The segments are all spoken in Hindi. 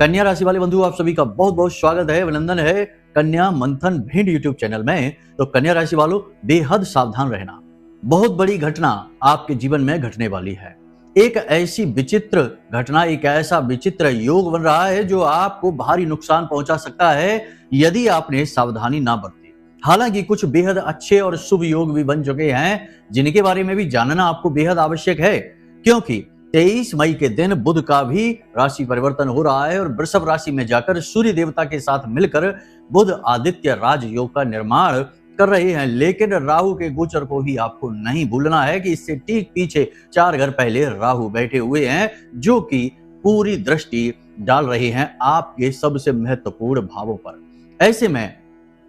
कन्या राशि वाले बंधु, आप सभी का बहुत बहुत स्वागत है, अभिनंदन है कन्या मंथन भिंड यूट्यूब चैनल में। तो कन्या राशि वालों, बेहद सावधान रहना। बहुत बड़ी घटना आपके जीवन में घटने वाली है। एक ऐसी विचित्र घटना, एक ऐसा विचित्र योग बन रहा है जो आपको भारी नुकसान पहुंचा सकता है यदि आपने सावधानी ना बरती। हालांकि कुछ बेहद अच्छे और शुभ योग भी बन चुके हैं जिनके बारे में भी जानना आपको बेहद आवश्यक है, क्योंकि 23 मई के दिन बुध का भी राशि परिवर्तन हो रहा है और वृषभ राशि में जाकर सूर्य देवता के साथ मिलकर बुध आदित्य राजयोग का निर्माण कर रहे हैं। लेकिन राहु के गोचर को भी आपको नहीं भूलना है कि इससे ठीक पीछे 4 घर पहले राहु बैठे हुए हैं, जो कि पूरी दृष्टि डाल रहे हैं आपके सबसे महत्वपूर्ण भावों पर। ऐसे में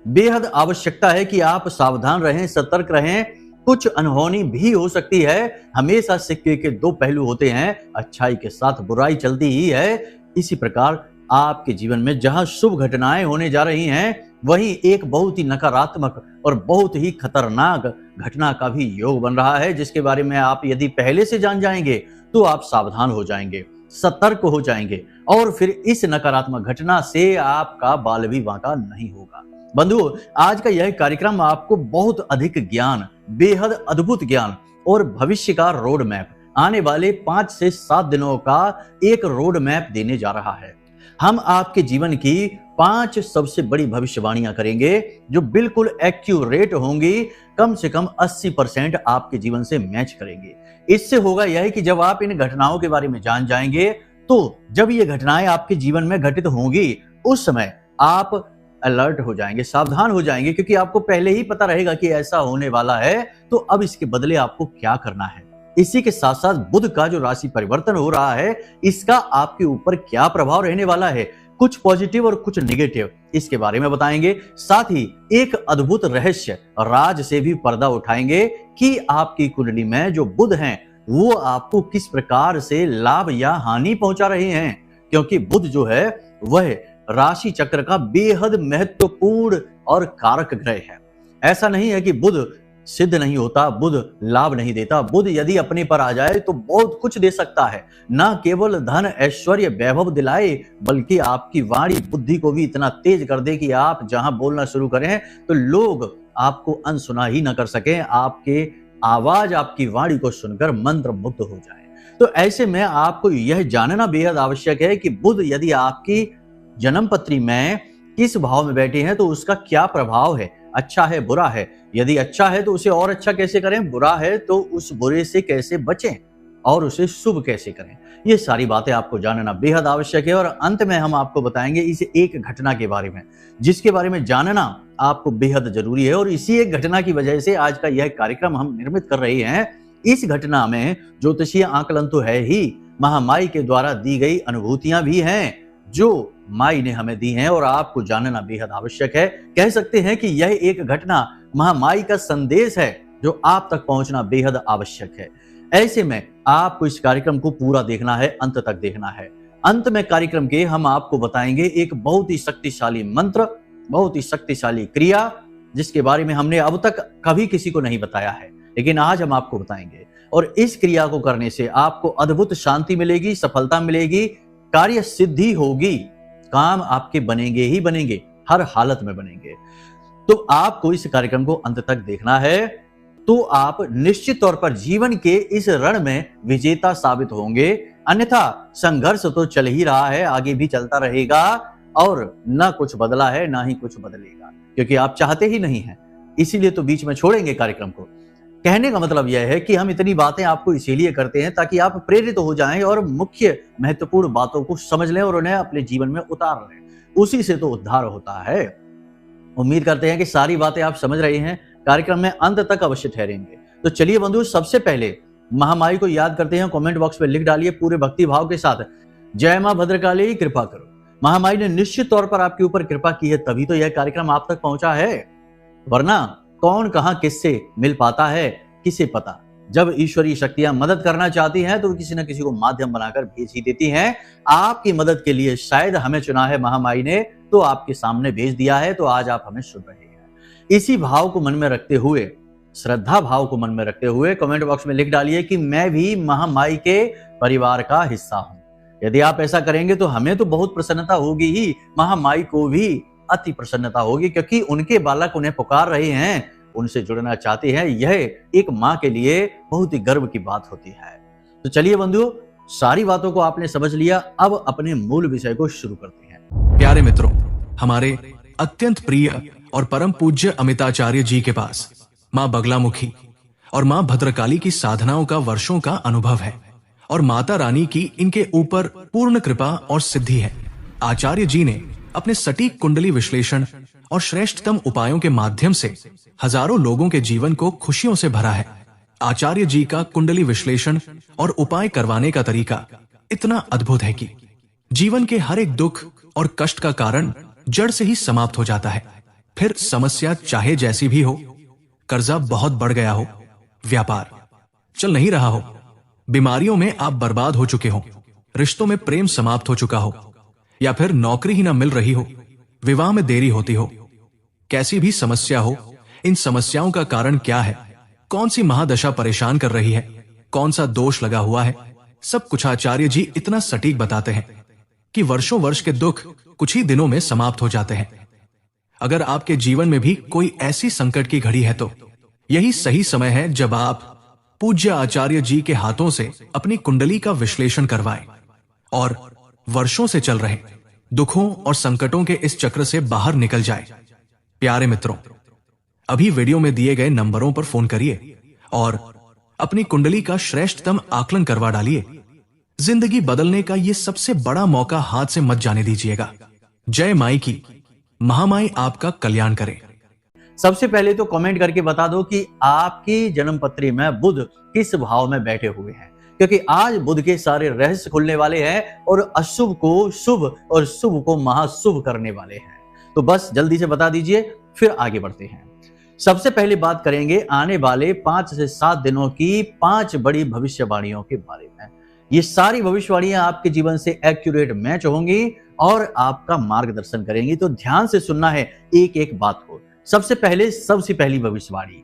बेहद आवश्यकता है कि आप सावधान रहें, सतर्क रहें। कुछ अनहोनी भी हो सकती है। हमेशा सिक्के के 2 पहलू होते हैं, अच्छाई के साथ बुराई चलती ही है। इसी प्रकार आपके जीवन में जहां शुभ घटनाएं होने जा रही हैं, वहीं एक बहुत ही नकारात्मक और बहुत ही खतरनाक घटना का भी योग बन रहा है, जिसके बारे में आप यदि पहले से जान जाएंगे तो आप सावधान हो जाएंगे, सतर्क हो जाएंगे और फिर इस नकारात्मक घटना से आपका बाल भी बांका नहीं होगा। बंधुओं, आज का यह कार्यक्रम आपको बहुत अधिक ज्ञान, बेहद अद्भुत ज्ञान और भविष्य का रोड मैप, आने वाले 5 से 7 दिनों का एक रोड मैप देने जा रहा है। हम आपके जीवन की 5 सबसे बड़ी भविष्यवाणियां करेंगे जो बिल्कुल एक्यूरेट होंगी, कम से कम 80% आपके जीवन से मैच करेंगे। इससे होगा यह कि जब आप इन घटनाओं के बारे में जान जाएंगे, तो जब ये घटनाएं आपके जीवन में घटित होंगी, उस समय आप अलर्ट हो जाएंगे, सावधान हो जाएंगे, क्योंकि आपको पहले ही पता रहेगा कि ऐसा होने वाला है, तो अब इसके बदले आपको क्या करना है। इसी के साथ साथ बुध का जो राशि परिवर्तन हो रहा है, इसका आपके ऊपर क्या प्रभाव रहने वाला है, कुछ पॉजिटिव और कुछ नेगेटिव, इसके बारे में बताएंगे। साथ ही एक अद्भुत रहस्य राज से भी पर्दा उठाएंगे कि आपकी कुंडली में जो बुध हैं, वो आपको किस प्रकार से लाभ या हानि पहुंचा रहे हैं, क्योंकि बुध जो है वह राशि चक्र का बेहद महत्वपूर्ण और कारक ग्रह है। ऐसा नहीं है कि बुध सिद्ध नहीं होता, बुध लाभ नहीं देता। बुध यदि अपने पर आ जाए तो बहुत कुछ दे सकता है, ना केवल धन ऐश्वर्य वैभव दिलाए, बल्कि आपकी वाणी बुद्धि को भी इतना तेज कर दे कि आप जहां बोलना शुरू करें तो लोग आपको अनसुना ही न कर सकें, आपके आवाज, आपकी वाणी को सुनकर मंत्र मुग्ध हो जाए। तो ऐसे में आपको यह जानना बेहद आवश्यक है कि बुध यदि आपकी जन्म पत्री में किस भाव में बैठे हैं तो उसका क्या प्रभाव है, अच्छा है बुरा है। यदि अच्छा है तो उसे और अच्छा कैसे करें, बुरा है तो उस बुरे से कैसे बचें और उसे शुभ कैसे करें, ये सारी बातें आपको जानना बेहद आवश्यक है। और अंत में हम आपको बताएंगे इस एक घटना के बारे में, जिसके बारे में जानना आपको बेहद जरूरी है। और इसी एक घटना की वजह से आज का यह कार्यक्रम हम निर्मित कर रहे हैं। इस घटना में ज्योतिषीय आकलन तो है ही, महामाई के द्वारा दी गई अनुभूतियां भी हैं जो माई ने हमें दी हैं और आपको जानना बेहद आवश्यक है। कह सकते हैं कि यह एक घटना महामाई का संदेश है जो आप तक पहुंचना बेहद आवश्यक है। ऐसे में आपको इस कार्यक्रम को पूरा देखना है, अंत तक देखना है। अंत में कार्यक्रम के हम आपको बताएंगे एक बहुत ही शक्तिशाली मंत्र, बहुत ही शक्तिशाली क्रिया, जिसके बारे में हमने अब तक कभी किसी को नहीं बताया है, लेकिन आज हम आपको बताएंगे। और इस क्रिया को करने से आपको अद्भुत शांति मिलेगी, सफलता मिलेगी, कार्य सिद्धि होगी, काम आपके बनेंगे ही बनेंगे, हर हालत में बनेंगे। तो आपको इस कार्यक्रम को अंत तक देखना है, तो आप निश्चित तौर पर जीवन के इस रण में विजेता साबित होंगे। अन्यथा संघर्ष तो चल ही रहा है, आगे भी चलता रहेगा और ना कुछ बदला है ना ही कुछ बदलेगा, क्योंकि आप चाहते ही नहीं हैं, इसीलिए तो बीच में छोड़ेंगे कार्यक्रम को। कहने का मतलब यह है कि हम इतनी बातें आपको इसीलिए करते हैं ताकि आप प्रेरित हो जाएं और मुख्य महत्वपूर्ण बातों को समझ लें और उन्हें अपने जीवन में उतार लें। उसी से तो उद्धार होता है। उम्मीद करते हैं कि सारी बातें आप समझ रहे हैं, कार्यक्रम में अंत तक अवश्य ठहरेंगे। तो चलिए बंधु, सबसे पहले महामाई को याद करते हैं। कमेंट बॉक्स में लिख डालिए पूरे भक्ति भाव के साथ, जय मां भद्रकाली कृपा करो। महामाई ने निश्चित तौर पर आपके ऊपर कृपा की है, तभी तो यह कार्यक्रम आप तक पहुंचा है, वरना कौन कहां किससे मिल पाता है, किसे पता। जब ईश्वरीय शक्तियां मदद करना चाहती हैं तो किसी न किसी को माध्यम बनाकर भेज ही देती हैं। आपकी मदद के लिए शायद हमें चुना है महामाई ने, तो आपके सामने भेज दिया है, तो आज आप हमें सुन रहे हैं। इसी भाव को मन में रखते हुए, श्रद्धा भाव को मन में रखते हुए कमेंट बॉक्स में लिख डालिए कि मैं भी महामाई के परिवार का हिस्सा हूं। यदि आप ऐसा करेंगे तो हमें तो बहुत प्रसन्नता होगी ही, महामाई को भी अति प्रसन्नता होगी, क्योंकि उनके बालक उन्हें पुकार रहे हैं, उनसे जुड़ना चाहते हैं। यह एक माँ के लिए बहुत ही गर्व की बात होती है। तो चलिए बंधुओं, सारी बातों को आपने समझ लिया, अब अपने मूल विषय को शुरू करते हैं। प्यारे मित्रों, हमारे अत्यंत प्रिय और परम पूज्य अमिताचार्य जी के पास माँ बगलामुखी और माँ भद्रकाली की साधनाओं का वर्षों का अनुभव है और माता रानी की इनके ऊपर पूर्ण कृपा और सिद्धि है। आचार्य जी ने अपने सटीक कुंडली विश्लेषण और श्रेष्ठतम उपायों के माध्यम से हजारों लोगों के जीवन को खुशियों से भरा है। आचार्य जी का कुंडली विश्लेषण और उपाय करवाने का तरीका इतना अद्भुत है कि जीवन के हर एक दुख और कष्ट का कारण जड़ से ही समाप्त हो जाता है। फिर समस्या चाहे जैसी भी हो, कर्जा बहुत बढ़ गया हो, व्यापार चल नहीं रहा हो, बीमारियों में आप बर्बाद हो चुके हो, रिश्तों में प्रेम समाप्त हो चुका हो, या फिर नौकरी ही ना मिल रही हो, विवाह में देरी होती हो, कैसी भी समस्या हो, इन समस्याओं का कारण क्या है, कौन सी महादशा परेशान कर रही है, कौन सा दोष लगा हुआ है, सब कुछ आचार्य जी इतना सटीक बताते हैं कि वर्षों वर्ष के दुख कुछ ही दिनों में समाप्त हो जाते हैं। अगर आपके जीवन में भी कोई ऐसी संकट की घड़ी है तो यही सही समय है जब आप पूज्य आचार्य जी के हाथों से अपनी कुंडली का विश्लेषण करवाएं और वर्षों से चल रहे दुखों और संकटों के इस चक्र से बाहर निकल जाए। प्यारे मित्रों, अभी वीडियो में दिए गए नंबरों पर फोन करिए और अपनी कुंडली का श्रेष्ठतम आकलन करवा डालिए। जिंदगी बदलने का ये सबसे बड़ा मौका हाथ से मत जाने दीजिएगा। जय माई की, महामाई आपका कल्याण करे। सबसे पहले तो कमेंट करके बता दो कि आपकी जन्म पत्री में बुध किस भाव में बैठे हुए हैं, क्योंकि आज बुध के सारे रहस्य खुलने वाले हैं और अशुभ को शुभ और शुभ को महाशुभ करने वाले हैं। तो बस जल्दी से बता दीजिए, फिर आगे बढ़ते हैं। सबसे पहले बात करेंगे आने वाले 5 से 7 दिनों की 5 बड़ी भविष्यवाणियों के बारे में। ये सारी भविष्यवाणियां आपके जीवन से एक्यूरेट मैच होंगी और आपका मार्गदर्शन करेंगी, तो ध्यान से सुनना है एक एक बात को। सबसे पहली भविष्यवाणी,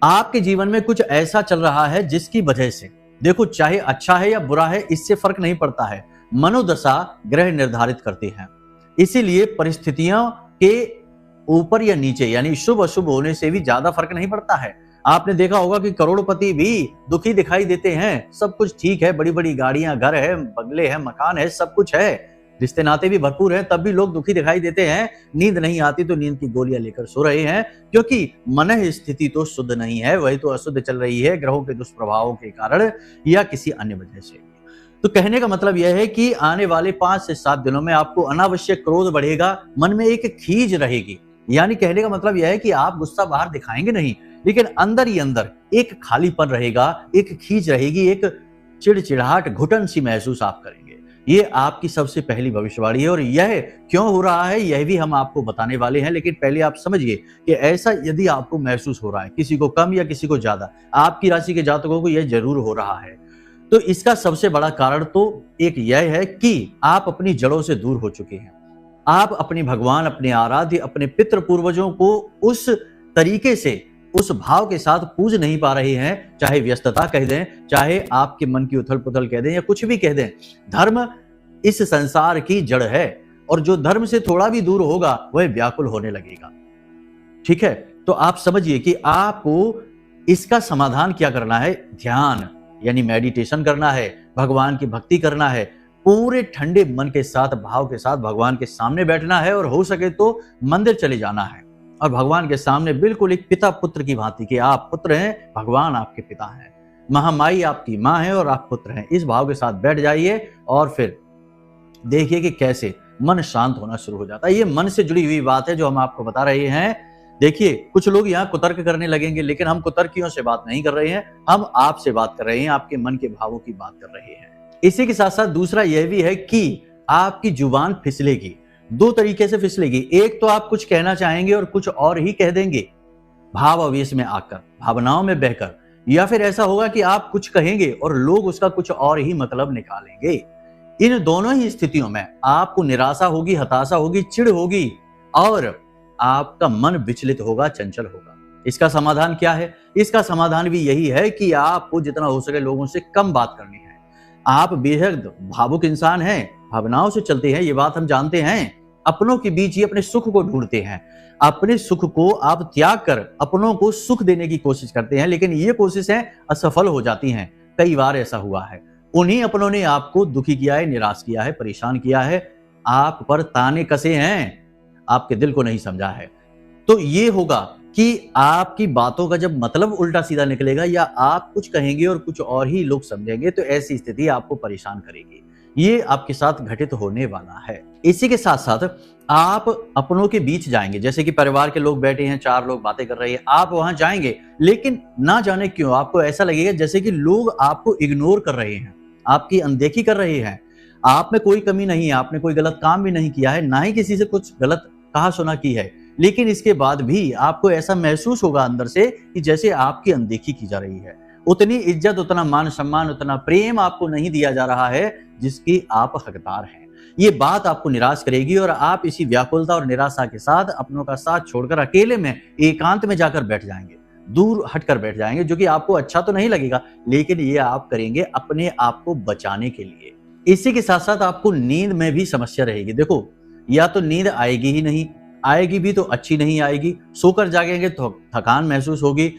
आपके जीवन में कुछ ऐसा चल रहा है जिसकी वजह से, देखो चाहे अच्छा है या बुरा है, इससे फर्क नहीं पड़ता है, मनोदशा ग्रह निर्धारित करती है। इसीलिए परिस्थितियों के ऊपर या नीचे, यानी शुभ अशुभ होने से भी ज्यादा फर्क नहीं पड़ता है। आपने देखा होगा कि करोड़पति भी दुखी दिखाई देते हैं, सब कुछ ठीक है, बड़ी बड़ी गाड़ियां, घर है, बंगले है, मकान है, सब कुछ है, रिश्ते नाते भी भरपूर हैं, तब भी लोग दुखी दिखाई देते हैं। नींद नहीं आती तो नींद की गोलियां लेकर सो रहे हैं, क्योंकि मन स्थिति तो शुद्ध नहीं है, वही तो अशुद्ध चल रही है ग्रहों के दुष्प्रभावों के कारण या किसी अन्य वजह से। तो कहने का मतलब यह है कि आने वाले 5 से 7 दिनों में आपको अनावश्यक क्रोध बढ़ेगा, मन में एक खीज रहेगी। यानी कहने का मतलब यह है कि आप गुस्सा बाहर दिखाएंगे नहीं, लेकिन अंदर ही अंदर एक खालीपन रहेगा, एक खींच रहेगी, एक चिड़चिड़ाहट, घुटन सी महसूस आप करेंगे। ये आपकी सबसे पहली भविष्यवाणी है और यह क्यों हो रहा है यह भी हम आपको बताने वाले हैं। लेकिन पहले आप समझिए कि ऐसा यदि आपको महसूस हो रहा है, किसी को कम या किसी को ज्यादा, आपकी राशि के जातकों को यह जरूर हो रहा है, तो इसका सबसे बड़ा कारण तो एक यह है कि आप अपनी जड़ों से दूर हो चुके हैं। आप अपने भगवान, अपने आराध्य, अपने पितृ पूर्वजों को उस तरीके से, उस भाव के साथ पूज नहीं पा रहे हैं। चाहे व्यस्तता कह दें, चाहे आपके मन की उथल पुथल कह दें या कुछ भी कह दें, धर्म इस संसार की जड़ है और जो धर्म से थोड़ा भी दूर होगा वह व्याकुल होने लगेगा। ठीक है, तो आप समझिए कि आपको इसका समाधान क्या करना है। ध्यान यानी मेडिटेशन करना है, भगवान की भक्ति करना है, पूरे ठंडे मन के साथ, भाव के साथ भगवान के सामने बैठना है और हो सके तो मंदिर चले जाना है और भगवान के सामने बिल्कुल एक पिता पुत्र की भांति कि आप पुत्र हैं, भगवान आपके पिता हैं, महामाई आपकी माँ है और आप पुत्र हैं। इस भाव के साथ बैठ जाइए और फिर देखिए कि कैसे मन शांत होना शुरू हो जाता है। ये मन से जुड़ी हुई बात है जो हम आपको बता रहे हैं। देखिए, कुछ लोग यहाँ कुतर्क करने लगेंगे, लेकिन हम कुतर्कियों से बात नहीं कर रहे हैं, हम आपसे बात कर रहे हैं, आपके मन के भावों की बात कर रहे हैं। इसी के साथ साथ दूसरा यह भी है कि आपकी जुबान फिसलेगी, 2 तरीके से फिसलेगी। एक तो आप कुछ कहना चाहेंगे और कुछ और ही कह देंगे, भाव आवेश में आकर, भावनाओं में बहकर, या फिर ऐसा होगा कि आप कुछ कहेंगे और लोग उसका कुछ और ही मतलब निकालेंगे। इन दोनों ही स्थितियों में आपको निराशा होगी, हताशा होगी, चिढ़ होगी और आपका मन विचलित होगा, चंचल होगा। इसका समाधान क्या है? इसका समाधान भी यही है कि आपको जितना हो सके लोगों से कम बात करनी है। आप बेहद भावुक इंसान हैं, भावनाओं से चलते हैं, ये बात हम जानते हैं। अपनों के बीच ही अपने सुख को ढूंढते हैं। अपने सुख को आप त्याग कर अपनों को सुख देने की कोशिश करते हैं, लेकिन ये कोशिशें असफल हो जाती हैं। कई बार ऐसा हुआ है। उन्हीं अपनों ने आपको दुखी किया है, निराश किया है, परेशान किया है, आप पर ताने कसे हैं, आपके दिल को नहीं समझा है। तो ये होगा कि आपकी बातों का जब मतलब उल्टा सीधा निकलेगा या आप कुछ कहेंगे और कुछ और ही लोग समझेंगे, तो ऐसी स्थिति आपको परेशान करेगी। ये आपके साथ घटित होने वाला है। इसी के साथ साथ आप अपनों के बीच जाएंगे, जैसे कि परिवार के लोग बैठे हैं, 4 लोग बातें कर रहे हैं, आप वहां जाएंगे, लेकिन ना जाने क्यों आपको ऐसा लगेगा जैसे कि लोग आपको इग्नोर कर रहे हैं, आपकी अनदेखी कर रहे हैं। आप में कोई कमी नहीं है, आपने कोई गलत काम भी नहीं किया है, ना ही किसी से कुछ गलत कहा सुना की है, लेकिन इसके बाद भी आपको ऐसा महसूस होगा अंदर से कि जैसे आपकी अनदेखी की जा रही है। उतनी इज्जत, उतना मान सम्मान, उतना प्रेम आपको नहीं दिया जा रहा है जिसकी आप हकदार हैं। ये बात आपको निराश करेगी और आप इसी व्याकुलता और निराशा के साथ अपनों का साथ छोड़कर अकेले में एकांत में जाकर बैठ जाएंगे, दूर हटकर बैठ जाएंगे, जो कि आपको अच्छा तो नहीं लगेगा, लेकिन ये आप करेंगे अपने आप को बचाने के लिए। इसी के साथ साथ आपको नींद में भी समस्या रहेगी। देखो, या तो नींद आएगी ही नहीं, आएगी भी तो अच्छी नहीं आएगी। सोकर जागेंगे तो थकान महसूस होगी,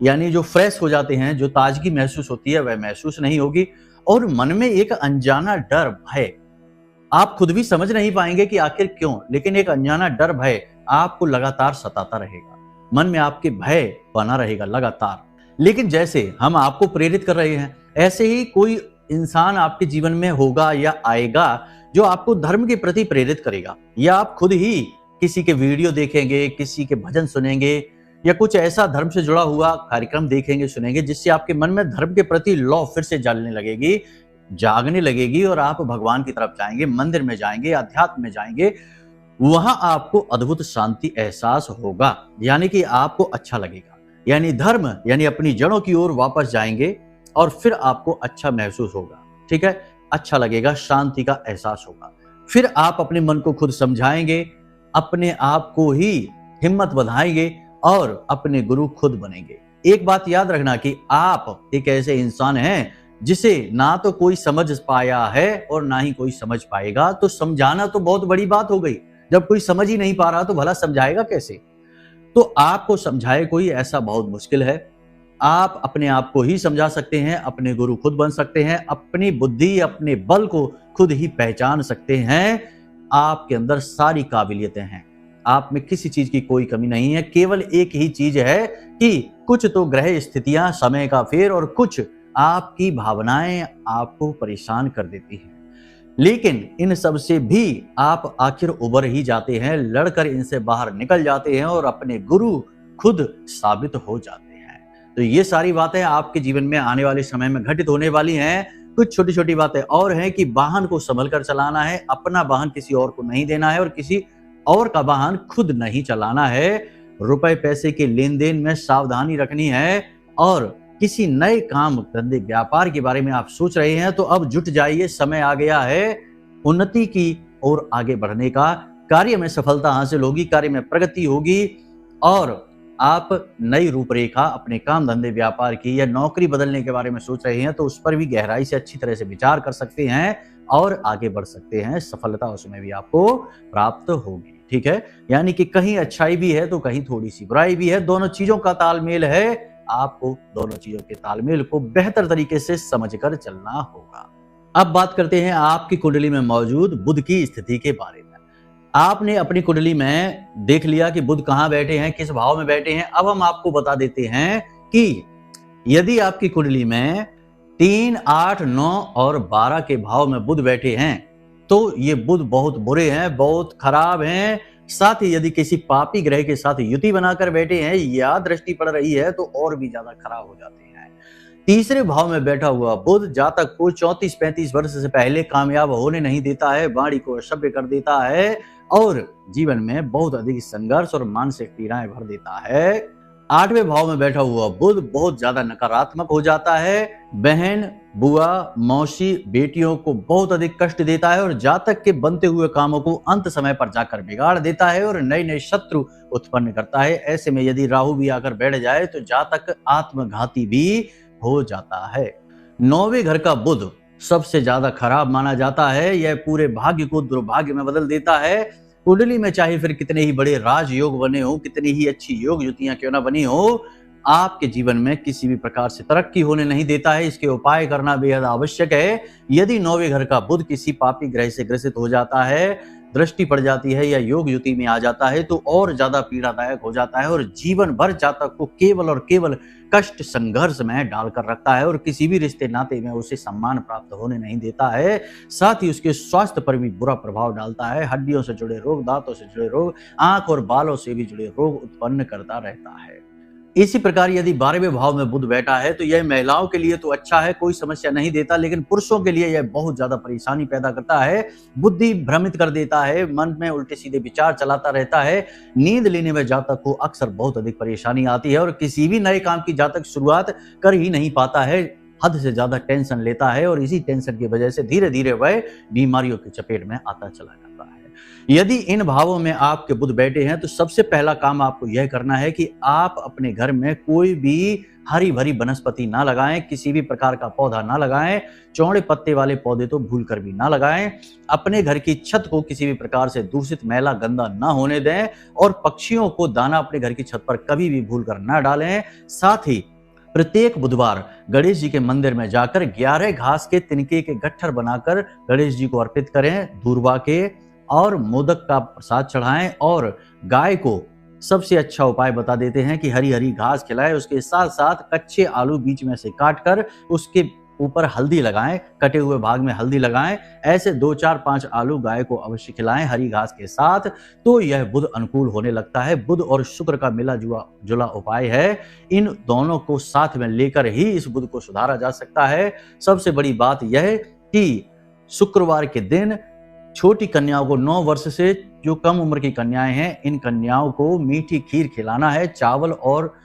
यानी जो फ्रेश हो जाते हैं, जो ताजगी महसूस होती है वह महसूस नहीं होगी। और मन में एक अनजाना डर, भय, आप खुद भी समझ नहीं पाएंगे कि आखिर क्यों, लेकिन एक अनजाना डर, भय आपको लगातार सताता रहेगा। मन में आपके भय बना रहेगा लगातार। लेकिन जैसे हम आपको प्रेरित कर रहे हैं, ऐसे ही कोई इंसान आपके जीवन में होगा या आएगा जो आपको धर्म के प्रति प्रेरित करेगा, या आप खुद ही किसी के वीडियो देखेंगे, किसी के भजन सुनेंगे, या कुछ ऐसा धर्म से जुड़ा हुआ कार्यक्रम देखेंगे, सुनेंगे, जिससे आपके मन में धर्म के प्रति लौ फिर से जलने लगेगी, जागने लगेगी और आप भगवान की तरफ जाएंगे, मंदिर में जाएंगे, अध्यात्म में जाएंगे। वहां आपको अद्भुत शांति एहसास होगा, यानी कि आपको अच्छा लगेगा, यानी धर्म, यानी अपनी जड़ों की ओर वापस जाएंगे और फिर आपको अच्छा महसूस होगा। ठीक है, अच्छा लगेगा, शांति का एहसास होगा। फिर आप अपने मन को खुद समझाएंगे, अपने आप को ही हिम्मत बढ़ाएंगे और अपने गुरु खुद बनेंगे। एक बात याद रखना कि आप एक ऐसे इंसान हैं जिसे ना तो कोई समझ पाया है और ना ही कोई समझ पाएगा। तो समझाना तो बहुत बड़ी बात हो गई, जब कोई समझ ही नहीं पा रहा तो भला समझाएगा कैसे। तो आपको समझाए कोई, ऐसा बहुत मुश्किल है। आप अपने आप को ही समझा सकते हैं, अपने गुरु खुद बन सकते हैं, अपनी बुद्धि, अपने बल को खुद ही पहचान सकते हैं। आपके अंदर सारी काबिलियतें हैं, आप में किसी चीज की कोई कमी नहीं है। केवल एक ही चीज है कि कुछ तो ग्रह स्थितियां, समय का फेर और कुछ आपकी भावनाएं आपको परेशान कर देती हैं, लेकिन इन सब से भी आप आखिर उबर ही जाते हैं, लड़कर इनसे बाहर निकल जाते हैं और अपने गुरु खुद साबित हो जाते हैं। तो ये सारी बातें आपके जीवन में आने वाले समय में घटित होने वाली हैं। कुछ छोटी छोटी बातें और हैं कि वाहन को संभल कर चलाना है, अपना वाहन किसी और को नहीं देना है और किसी और का वाहन खुद नहीं चलाना है। रुपए पैसे के लेन देन में सावधानी रखनी है और किसी नए काम, धंधे, व्यापार के बारे में आप सोच रहे हैं तो अब जुट जाइए, समय आ गया है उन्नति की ओर आगे बढ़ने का। कार्य में सफलता हासिल होगी, कार्य में प्रगति होगी और आप नई रूपरेखा अपने काम, धंधे, व्यापार की या नौकरी बदलने के बारे में सोच रहे हैं तो उस पर भी गहराई से अच्छी तरह से विचार कर सकते हैं और आगे बढ़ सकते हैं। सफलता उसमें भी आपको प्राप्त होगी। ठीक है, यानी कि कहीं अच्छाई भी है तो कहीं थोड़ी सी बुराई भी है, दोनों चीजों का तालमेल है। आपको दोनों चीजों के तालमेल को बेहतर तरीके से समझकर चलना होगा। अब बात करते हैं आपकी कुंडली में मौजूद बुध की स्थिति के बारे में। आपने अपनी कुंडली में देख लिया कि बुध कहां बैठे हैं, किस भाव में बैठे हैं। अब हम आपको बता देते हैं कि यदि आपकी कुंडली में 3, 8, 9 और 12 के भाव में बुध बैठे हैं तो ये बुध बहुत बुरे हैं, बहुत खराब हैं। साथ ही यदि किसी पापी ग्रह के साथ युति बनाकर बैठे हैं या दृष्टि पड़ रही है तो और भी ज्यादा खराब हो जाते हैं। तीसरे भाव में बैठा हुआ बुध जातक को 34-35 वर्ष से पहले कामयाब होने नहीं देता है, वाणी को असभ्य कर देता है और जीवन में बहुत अधिक संघर्ष और मानसिक पीड़ाएं भर देता है। 8वें भाव में बैठा हुआ बुध बहुत ज्यादा नकारात्मक हो जाता है, बहन, बुआ, मौसी, बेटियों को बहुत अधिक कष्ट देता है और जातक के बनते हुए कामों को अंत समय पर जाकर बिगाड़ देता है और नए नए शत्रु उत्पन्न करता है। ऐसे में यदि राहु भी आकर बैठ जाए तो जातक आत्मघाती भी हो जाता है। 9वें घर का बुध सबसे ज्यादा खराब माना जाता है। यह पूरे भाग्य को दुर्भाग्य में बदल देता है। कुंडली में चाहे फिर कितने ही बड़े राजयोग बने हो, कितनी ही अच्छी योग युतियां क्यों ना बनी हो, आपके जीवन में किसी भी प्रकार से तरक्की होने नहीं देता है। इसके उपाय करना बेहद आवश्यक है। यदि 9वें घर का बुध किसी पापी ग्रह से ग्रसित हो जाता है, दृष्टि पड़ जाती है या योग युति में आ जाता है, तो और ज्यादा पीड़ादायक हो जाता है और जीवन भर जातक को केवल और केवल कष्ट संघर्ष में डालकर रखता है और किसी भी रिश्ते नाते में उसे सम्मान प्राप्त होने नहीं देता है। साथ ही उसके स्वास्थ्य पर भी बुरा प्रभाव डालता है। हड्डियों से जुड़े रोग, दांतों से जुड़े रोग, आंख और बालों से भी जुड़े रोग उत्पन्न करता रहता है। इसी प्रकार यदि 12वें भाव में बुध बैठा है तो यह महिलाओं के लिए तो अच्छा है, कोई समस्या नहीं देता, लेकिन पुरुषों के लिए यह बहुत ज्यादा परेशानी पैदा करता है। बुद्धि भ्रमित कर देता है, मन में उल्टे सीधे विचार चलाता रहता है। नींद लेने में जातक को अक्सर बहुत अधिक परेशानी आती है और किसी भी नए काम की जातक शुरुआत कर ही नहीं पाता है। हद से ज्यादा टेंशन लेता है और इसी टेंशन की वजह से धीरे धीरे वह बीमारियों की चपेट में आता चला जाता है। यदि इन भावों में आपके बुध बैठे हैं तो सबसे पहला काम आपको यह करना है कि आप अपने घर में कोई भी हरी भरी वनस्पति ना लगाएं, किसी भी प्रकार का पौधा ना लगाएं, चौड़े पत्ते वाले पौधे तो भूल कर भी ना लगाएं। अपने घर की छत को किसी भी प्रकार से दूषित, मैला, गंदा ना होने दें और पक्षियों को दाना अपने घर की छत पर कभी भी भूल कर ना डालें। साथ ही प्रत्येक बुधवार गणेश जी के मंदिर में जाकर 11 घास के तिनके के गट्ठर बनाकर गणेश जी को अर्पित करें, दूर्वा के और मोदक का प्रसाद चढ़ाएं और गाय को सबसे अच्छा उपाय बता देते हैं कि हरी हरी घास खिलाएं। उसके साथ साथ कच्चे आलू बीच में से काटकर उसके ऊपर हल्दी लगाएं, कटे हुए भाग में हल्दी लगाएं। ऐसे 2, 4, 5 आलू गाय को अवश्य खिलाएं हरी घास के साथ, तो यह बुध अनुकूल होने लगता है। बुध और शुक्र का मिला जुला उपाय है। इन दोनों को साथ में लेकर ही इस बुध को सुधारा जा सकता है। सबसे बड़ी बात यह कि शुक्रवार के दिन छोटी कन्याओं को 9 वर्ष से जो कम उम्र की कन्याएं हैं, इन कन्याओं को मीठी खीर खिलाना है, चावल और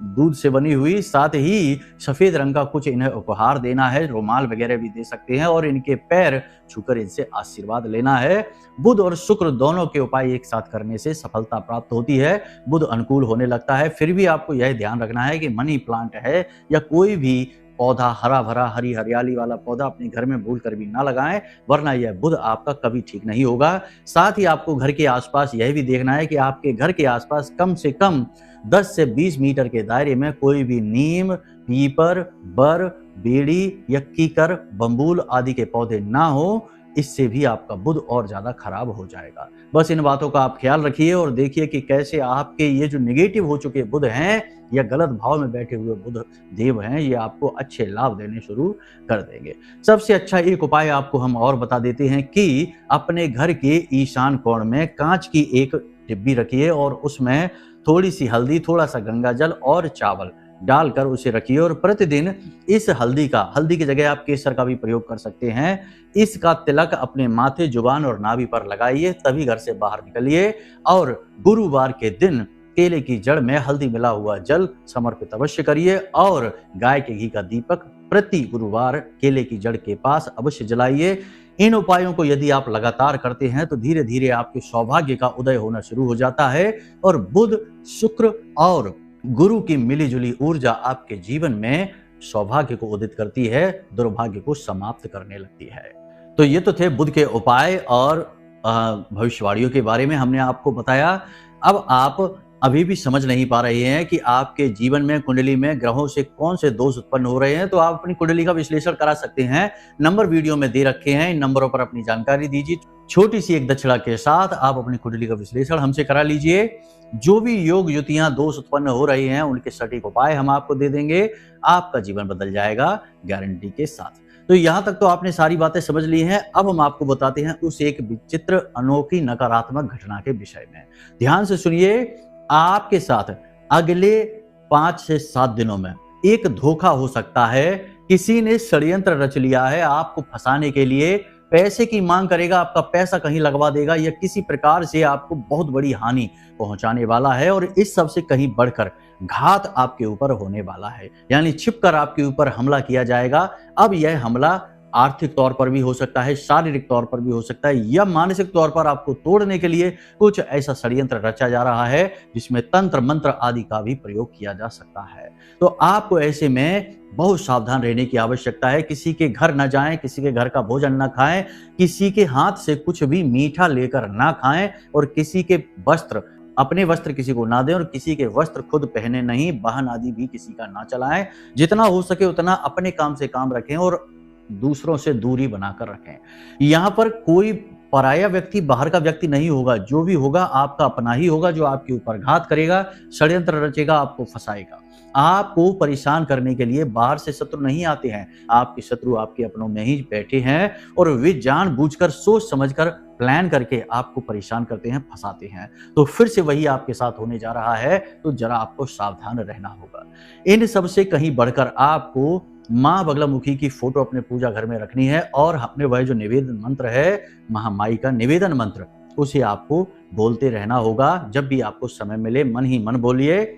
दूध से बनी हुई। साथ ही सफेद रंग का कुछ इन्हें उपहार देना है, रुमाल वगैरह भी दे सकते हैं और इनके पैर छूकर इनसे आशीर्वाद लेना है। बुध और शुक्र दोनों के उपाय एक साथ करने से सफलता प्राप्त होती है, बुध अनुकूल होने लगता है। फिर भी आपको यह ध्यान रखना है कि मनी प्लांट है या कोई भी पौधा, हरा भरा हरी हरियाली वाला पौधा अपने घर में भूल कर भी ना लगाएं, वरना यह बुध आपका कभी ठीक नहीं होगा। साथ ही आपको घर के आसपास यह भी देखना है कि आपके घर के आसपास कम से कम 10 से 20 मीटर के दायरे में कोई भी नीम, पीपर, बर, बेड़ी या कीकर, बम्बूल आदि के पौधे ना हो। इससे भी आपका बुध और ज्यादा खराब हो जाएगा। बस इन बातों का आप ख्याल रखिए और देखिए कि कैसे आपके ये जो नेगेटिव हो चुके बुध हैं या गलत भाव में बैठे हुए बुध देव हैं, ये आपको अच्छे लाभ देने शुरू कर देंगे। सबसे अच्छा एक उपाय आपको हम और बता देते हैं कि अपने घर के ईशान कोण में कांच की एक डिब्बी रखिए और उसमें थोड़ी सी हल्दी, थोड़ा सा गंगा जल और चावल डालकर उसे रखिए और प्रतिदिन इस हल्दी की जगह आप केसर का भी प्रयोग कर सकते हैं। इसका तिलक अपने माथे, जुबान और नाभि पर लगाइए, तभी घर से बाहर निकलिए और गुरुवार के दिन केले की जड़ में हल्दी मिला हुआ जल समर्पित अवश्य करिए और गाय के घी का दीपक प्रति गुरुवार केले की जड़ के पास अवश्य जलाइए। इन उपायों को यदि आप लगातार करते हैं तो धीरे धीरे आपके सौभाग्य का उदय होना शुरू हो जाता है और बुध, शुक्र और गुरु की मिलीजुली ऊर्जा आपके जीवन में सौभाग्य को उदित करती है, दुर्भाग्य को समाप्त करने लगती है। तो ये तो थे बुध के उपाय और भविष्यवाणियों के बारे में हमने आपको बताया। अब आप अभी भी समझ नहीं पा रहे हैं कि आपके जीवन में, कुंडली में ग्रहों से कौन से दोष उत्पन्न हो रहे हैं, तो आप अपनी कुंडली का विश्लेषण करा सकते हैं। नंबर वीडियो में दे रखे हैं, इन नंबरों पर अपनी जानकारी दीजिए। छोटी सी एक दक्षिणा के साथ आप अपनी कुंडली का विश्लेषण हमसे करा लीजिए। जो भी योग युतियां दोष उत्पन्न हो रही हैं उनके सटीक उपाय हम आपको दे देंगे। आपका जीवन बदल जाएगा गारंटी के साथ। तो यहाँ तक तो आपने सारी बातें समझ ली हैं। अब हम आपको बताते हैं उस एक विचित्र, अनोखी, नकारात्मक घटना के विषय में। ध्यान से सुनिए। आपके साथ अगले 5 से 7 दिनों में एक धोखा हो सकता है। किसी ने षड्यंत्र रच लिया है आपको फंसाने के लिए, पैसे की मांग करेगा, आपका पैसा कहीं लगवा देगा या किसी प्रकार से आपको बहुत बड़ी हानि पहुंचाने वाला है और इस सब से कहीं बढ़कर घात आपके ऊपर होने वाला है, यानी छिपकर आपके ऊपर हमला किया जाएगा। अब यह हमला आर्थिक तौर पर भी हो सकता है, शारीरिक तौर पर भी हो सकता है, या मानसिक तौर पर आपको तोड़ने के लिए कुछ ऐसा षड्यंत्र रचा जा रहा है जिसमें तंत्र मंत्र आदि का भी प्रयोग किया जा सकता है। तो आपको ऐसे में बहुत सावधान रहने की आवश्यकता है। किसी के घर न जाएं, किसी के घर का भोजन न खाएं, किसी के हाथ से कुछ भी मीठा लेकर ना खाएं, और किसी के वस्त्र, अपने वस्त्र किसी को ना दें, और किसी के वस्त्र खुद पहने नहीं, वाहन आदि भी किसी का ना चलाएं। जितना हो सके उतना अपने काम से काम रखें और दूसरों से दूरी बनाकर रखें। यहाँ पर कोई पराया व्यक्ति, बाहर का व्यक्ति नहीं होगा। जो भी होगा आपका अपना ही होगा, जो आपके ऊपर घात करेगा, षड्यंत्र रचेगा, आपको फंसाएगा। आपको परेशान करने के लिए बाहर से शत्रु नहीं आते हैं। आपके शत्रु आपके अपनों में ही बैठे हैं, और वे जानबूझकर, सोच समझकर, प्लान करके आपको परेशान करते हैं, फंसाते हैं। तो फिर से वही आपके साथ होने जा रहा है, तो जरा आपको सावधान रहना होगा। इन सबसे कहीं बढ़कर आपको माँ बगलामुखी की फोटो अपने पूजा घर में रखनी है, और अपने वह जो निवेदन मंत्र है, महामाई का निवेदन मंत्र, उसे आपको बोलते रहना होगा। जब भी आपको समय मिले मन ही मन बोलिए,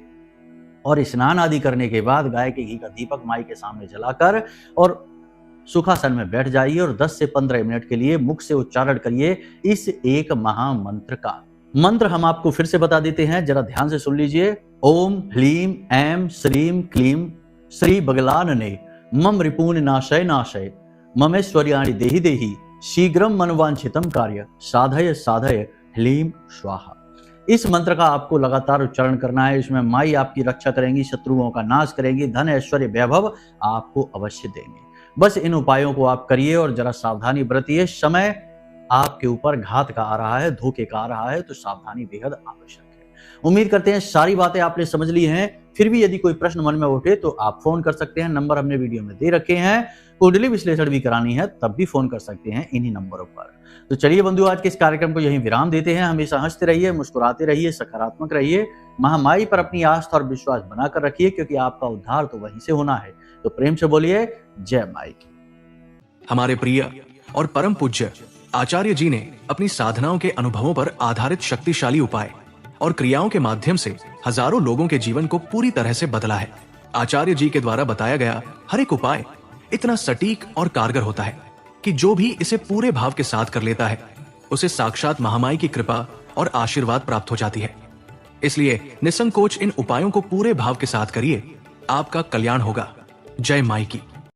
और स्नान आदि करने के बाद गाय के घी का दीपक माई के सामने जलाकर और सुखासन में बैठ जाइए, और 10 से 15 मिनट के लिए मुख से उच्चारण करिए इस एक महामंत्र का। मंत्र हम आपको फिर से बता देते हैं, जरा ध्यान से सुन लीजिए। ओम ह्लीम ऐं श्रीम क्लीम श्री बगलानने मम रिपून नाशय नाशय ममेश्वर्याणि देहि देहि शीघ्रम मनवांछितम कार्य साधय साधय ह्लीम स्वाहा। इस मंत्र का आपको लगातार उच्चारण करना है। इसमें माई आपकी रक्षा करेंगी, शत्रुओं का नाश करेंगी, धन ऐश्वर्य वैभव आपको अवश्य देंगे। बस इन उपायों को आप करिए और जरा सावधानी बरतिए। समय आपके ऊपर घात का आ रहा है, धोखे का आ रहा है, तो सावधानी बेहद आवश्यक है। उम्मीद करते हैं सारी बातें आपने समझ ली हैं। फिर भी यदि कोई प्रश्न मन में उठे तो आप फोन कर सकते हैं, नंबर हमने वीडियो में दे रखे हैं। कुंडली विश्लेषण भी करानी है तब भी फोन कर सकते हैं इन्हीं नंबरों पर। तो चलिए बंधु, आज के इस कार्यक्रम को यहीं विराम देते हैं। हमेशा हंसते रहिए, मुस्कुराते रहिए, सकारात्मक रहिए, महामाई पर अपनी आस्था और विश्वास बनाकर रखिए, क्योंकि आपका उद्धार तो वहीं से होना है। तो प्रेम से बोलिए जय माई की। हमारे प्रिय और परम पूज्य आचार्य जी ने अपनी साधनाओं के अनुभवों पर आधारित शक्तिशाली उपाय और क्रियाओं के माध्यम से हजारों लोगों के जीवन को पूरी तरह से बदला है। आचार्य जी के द्वारा बताया गया हर एक उपाय इतना सटीक और कारगर होता है कि जो भी इसे पूरे भाव के साथ कर लेता है, उसे साक्षात महामाई की कृपा और आशीर्वाद प्राप्त हो जाती है। इसलिए निसंकोच इन उपायों को पूरे भाव के साथ करिए, आपका कल्याण होगा। जय माई की।